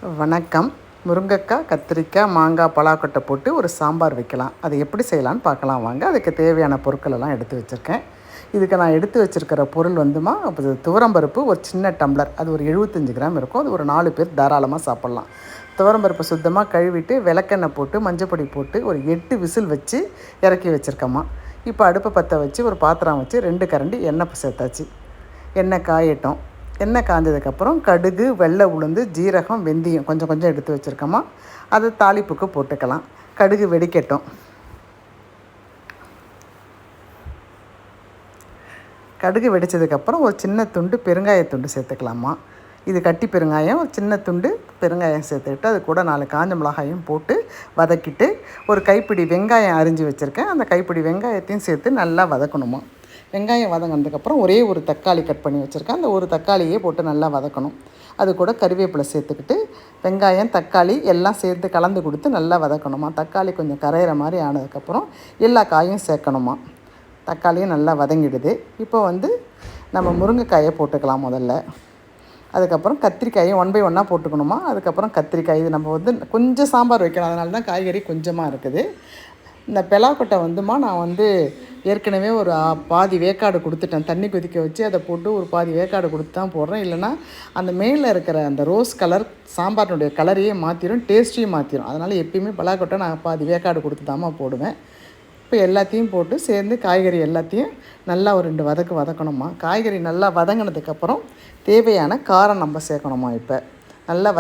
வணக்கம். முருங்கைக்காய், கத்திரிக்காய், மாங்காய், பலாக்கொட்டை போட்டு ஒரு சாம்பார் வைக்கலாம். அது எப்படி செய்யலான்னு பார்க்கலாம் வாங்க. அதுக்கு தேவையான பொருட்கள் எல்லாம் எடுத்து வச்சுருக்கேன். இதுக்கு நான் எடுத்து வச்சுருக்கிற பொருள் துவரம்பருப்பு ஒரு சின்ன டம்ளர், அது ஒரு 75 கிராம் இருக்கும். அது ஒரு 4 பேர் தாராளமாக சாப்பிட்லாம். துவரம்பருப்பை சுத்தமாக கழுவிட்டு விளக்கெண்ணெய் போட்டு மஞ்சப்பொடி போட்டு ஒரு 8 விசில் வச்சு இறக்கி வச்சுருக்கோமா. இப்போ அடுப்பை பற்ற வச்சு ஒரு பாத்திரம் வச்சு 2 கரண்டி எண்ணெய் சேர்த்தாச்சு. எண்ணெய் காயட்டும். எண்ணெய் காய்ஞ்சதுக்கப்புறம் கடுகு, வெள்ளை உளுந்து, ஜீரகம், வெந்தயம் கொஞ்சம் கொஞ்சம் எடுத்து வச்சுருக்கோமா. அதை தாளிப்புக்கு போட்டுக்கலாம். கடுகு வெடிக்கட்டும். கடுகு வெடித்ததுக்கப்புறம் ஒரு சின்ன துண்டு பெருங்காயத்துண்டு சேர்த்துக்கலாமா. இது கட்டி பெருங்காயம், ஒரு சின்ன துண்டு பெருங்காயம் சேர்த்துக்கிட்டு அது கூட 4 காஞ்ச மிளகாயும் போட்டு வதக்கிட்டு ஒரு கைப்பிடி வெங்காயம் அரிஞ்சு வச்சுருக்கேன். அந்த கைப்பிடி வெங்காயத்தையும் சேர்த்து நல்லா வதக்கணுமா. வெங்காயம் வதங்கினதுக்கப்புறம் ஒரே ஒரு தக்காளி கட் பண்ணி வச்சுருக்கேன். அந்த ஒரு தக்காளியே போட்டு நல்லா வதக்கணும். அது கூட கறிவேப்பிலை சேர்த்துக்கிட்டு வெங்காயம், தக்காளி எல்லாம் சேர்த்து கலந்து கொடுத்து நல்லா வதக்கணுமா. தக்காளி கொஞ்சம் கரையிற மாதிரி ஆனதுக்கப்புறம் எல்லா காயும் சேர்க்கணுமா. தக்காளியும் நல்லா வதங்கிடுது. இப்போ நம்ம முருங்கைக்காயை போட்டுக்கலாம் முதல்ல. அதுக்கப்புறம் கத்திரிக்காயும் 1 by 1 போட்டுக்கணுமா. அதுக்கப்புறம் கத்திரிக்காய், இது நம்ம கொஞ்சம் சாம்பார் வைக்கணும், அதனால தான் காய்கறி கொஞ்சமாக இருக்குது. இந்த பலாக்கொட்டை நான் ஏற்கனவே ஒரு பாதி வேக்காடு கொடுத்துட்டேன். தண்ணி கொதிக்க வச்சு அதை போட்டு ஒரு பாதி வேக்காடு கொடுத்து தான் போடுறேன். இல்லைனா அந்த மேலே இருக்கிற அந்த ரோஸ் கலர் சாம்பாரினுடைய கலரையே மாற்றிடும், டேஸ்ட்டையும் மாற்றிடும். அதனால் எப்பயுமே பலாக்கொட்டை நான் பாதி வேக்காடு கொடுத்து தாம்மா போடுவேன். இப்போ எல்லாத்தையும் போட்டு சேர்ந்து காய்கறி எல்லாத்தையும் நல்லா ஒரு 2 வதக்கணுமா. காய்கறி நல்லா வதங்கினதுக்கப்புறம் தேவையான காரம் நம்ம சேர்க்கணுமா. இப்போ நல்லா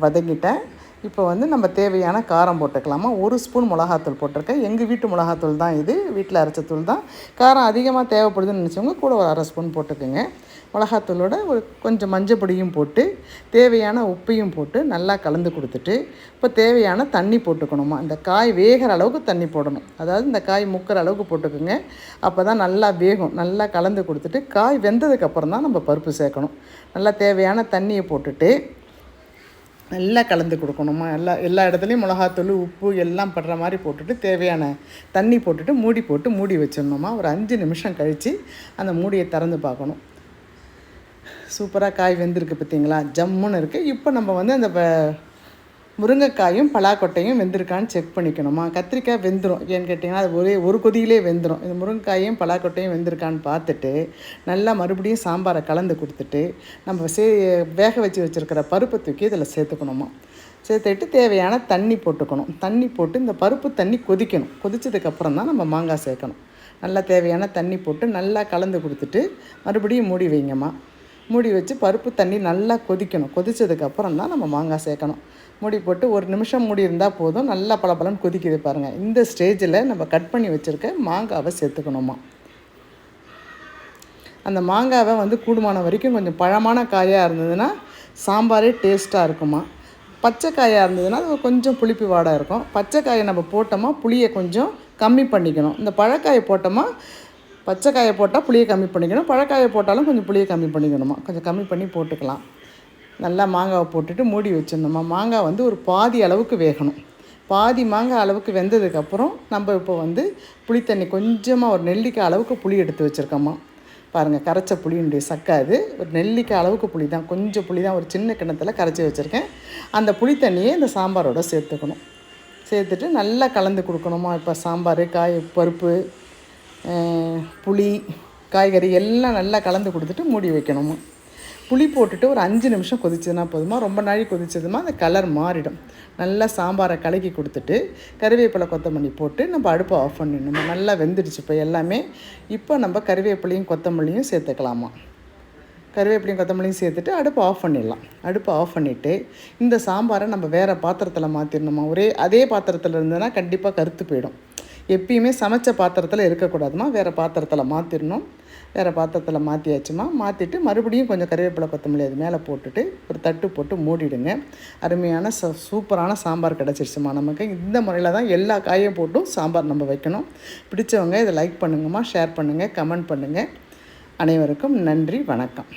வதங்கிட்டேன். இப்போ நம்ம தேவையான காரம் போட்டுக்கலாமா. 1 ஸ்பூன் மிளகாத்தூள் போட்டிருக்கேன். எங்கள் வீட்டு மிளகாத்தூள் தான் இது, வீட்டில் அரைச்ச தூள் தான். காரம் அதிகமாக தேவைப்படுதுன்னு நினச்சவங்க கூட ஒரு 1/2 ஸ்பூன் போட்டுக்கோங்க. மிளகாத்தூளோட ஒரு கொஞ்சம் மஞ்சள் பொடியும் போட்டு தேவையான உப்பையும் போட்டு நல்லா கலந்து கொடுத்துட்டு இப்போ தேவையான தண்ணி போட்டுக்கணுமா. இந்த காய் வேகிற அளவுக்கு தண்ணி போடணும். அதாவது இந்த காய் முக்கிற அளவுக்கு போட்டுக்கோங்க. அப்போ தான் நல்லா வேகும். நல்லா கலந்து கொடுத்துட்டு காய் வெந்ததுக்கப்புறம் தான் நம்ம பருப்பு சேர்க்கணும். நல்லா தேவையான தண்ணியை போட்டுட்டு நல்லா கலந்து கொடுக்கணுமா. எல்லா இடத்துலையும் மிளகாத்தூள், உப்பு எல்லாம் படுற மாதிரி போட்டுட்டு தேவையான தண்ணி போட்டுட்டு மூடி வச்சிடணுமா. ஒரு 5 நிமிஷம் கழித்து அந்த மூடியை திறந்து பார்க்கணும். சூப்பராக காய் வெந்திருக்கு பார்த்திங்களா, ஜம்முன்னு இருக்குது. இப்போ நம்ம அந்த முருங்கைக்காயும் பலாக்கொட்டையும் வெந்திருக்கான்னு செக் பண்ணிக்கணுமா. கத்திரிக்காய் வெந்துடும், ஏன்னு கேட்டிங்கன்னா அது ஒரு கொதியிலே வெந்துடும். இந்த முருங்கைக்காயும் பலாக்கொட்டையும் வெந்திருக்கான்னு பார்த்துட்டு நல்லா மறுபடியும் சாம்பாரை கலந்து கொடுத்துட்டு நம்ம வேக வச்சுருக்கிற பருப்பை தூக்கி இதில் சேர்த்துக்கணுமா. சேர்த்துட்டு தேவையான தண்ணி போட்டுக்கணும். தண்ணி போட்டு இந்த பருப்பு தண்ணி கொதிக்கணும். கொதித்ததுக்கப்புறம் தான் நம்ம மாங்காய் சேர்க்கணும். நல்லா தேவையான தண்ணி போட்டு நல்லா கலந்து கொடுத்துட்டு மறுபடியும் மூடி வைங்கம்மா. மூடி வச்சு பருப்பு தண்ணி நல்லா கொதிக்கணும். கொதித்ததுக்கப்புறம் தான் நம்ம மாங்காய் சேர்க்கணும். மூடி போட்டு 1 நிமிஷம் மூடி இருந்தால் போதும். நல்லா பலபலன்னு கொதிக்குது பாருங்கள். இந்த ஸ்டேஜில் நம்ம கட் பண்ணி வச்சுருக்க மாங்காவை சேர்த்துக்கணுமா. அந்த மாங்காவை கூடுமான வரைக்கும் கொஞ்சம் பழமான காயாக இருந்ததுன்னா சாம்பாரே டேஸ்ட்டாக இருக்குமா. பச்சை காயாக இருந்ததுன்னா அது கொஞ்சம் புளிப்பு வாடை இருக்கும். பச்சை காயை நம்ம போட்டோமா புளியை கொஞ்சம் கம்மி பண்ணிக்கணும். இந்த பழக்காயை போட்டோமா, பச்சை காயை போட்டால் புளியை கம்மி பண்ணிக்கணும், பழக்காயை போட்டாலும் கொஞ்சம் புளியை கம்மி பண்ணிக்கணுமா. கொஞ்சம் கம்மி பண்ணி போட்டுக்கலாம். நல்லா மாங்காவை போட்டுட்டு மூடி வச்சிடணுமா. மாங்காய் ஒரு பாதி அளவுக்கு வேகணும். பாதி மாங்காய் அளவுக்கு வெந்ததுக்கப்புறம் நம்ம இப்போ புளித்தண்ணி கொஞ்சமாக ஒரு நெல்லிக்காய் அளவுக்கு புளி எடுத்து வச்சுருக்கோம்மா. பாருங்கள், கரைச்ச புளியினுடைய சக்கை அது. ஒரு நெல்லிக்காய் அளவுக்கு புளி தான், கொஞ்சம் புளி தான், ஒரு சின்ன கிணத்துல கரைச்சி வச்சுருக்கேன். அந்த புளித்தண்ணியை இந்த சாம்பாரோடு சேர்த்துக்கணும். சேர்த்துட்டு நல்லா கலந்து கொடுக்கணுமா. இப்போ சாம்பார், காய், பருப்பு, புளி, காய்கறி எல்லாம் நல்லா கலந்து கொடுத்துட்டு மூடி வைக்கணுமா. புளி போட்டுட்டு ஒரு 5 நிமிஷம் கொதிச்சதுன்னா போதுமா. ரொம்ப நாளை கொதிச்சதுமா அந்த கலர் மாறிடும். நல்லா சாம்பாரை கலக்கி கொடுத்துட்டு கறிவேப்பிலை, கொத்தமல்லி போட்டு நம்ம அடுப்பை ஆஃப் பண்ணிடணுமா. நல்லா வெந்துடுச்சு இப்போ எல்லாமே. இப்போ நம்ம கறிவேப்பிலையும் கொத்தமல்லியும் சேர்த்துக்கலாமா. கறிவேப்பிலையும் கொத்தமல்லியும் சேர்த்துட்டு அடுப்பை ஆஃப் பண்ணிடலாம். அடுப்பை ஆஃப் பண்ணிவிட்டு இந்த சாம்பாரை நம்ம வேறு பாத்திரத்தில் மாற்றிடணுமா. அதே பாத்திரத்தில் இருந்ததுன்னா கண்டிப்பாக கருத்து போயிடும். எப்பயுமே சமைச்ச பாத்திரத்தில் இருக்கக்கூடாதுமா. வேறு பாத்திரத்தில் மாற்றிடணும். வேறு பாத்திரத்தில் மாற்றியாச்சுமா. மாற்றிட்டு மறுபடியும் கொஞ்சம் கறிவேப்பிலை, கொத்தமல்லி அது மேலே போட்டுட்டு ஒரு தட்டு போட்டு மூடிடுங்க. அருமையான சூப்பரான சாம்பார் கிடச்சிருச்சுமா நமக்கு. இந்த முறையில் தான் எல்லா காயும் போட்டும் சாம்பார் நம்ம வைக்கணும். பிடிச்சவங்க இதை லைக் பண்ணுங்கம்மா, ஷேர் பண்ணுங்கள், கமெண்ட் பண்ணுங்கள். அனைவருக்கும் நன்றி, வணக்கம்.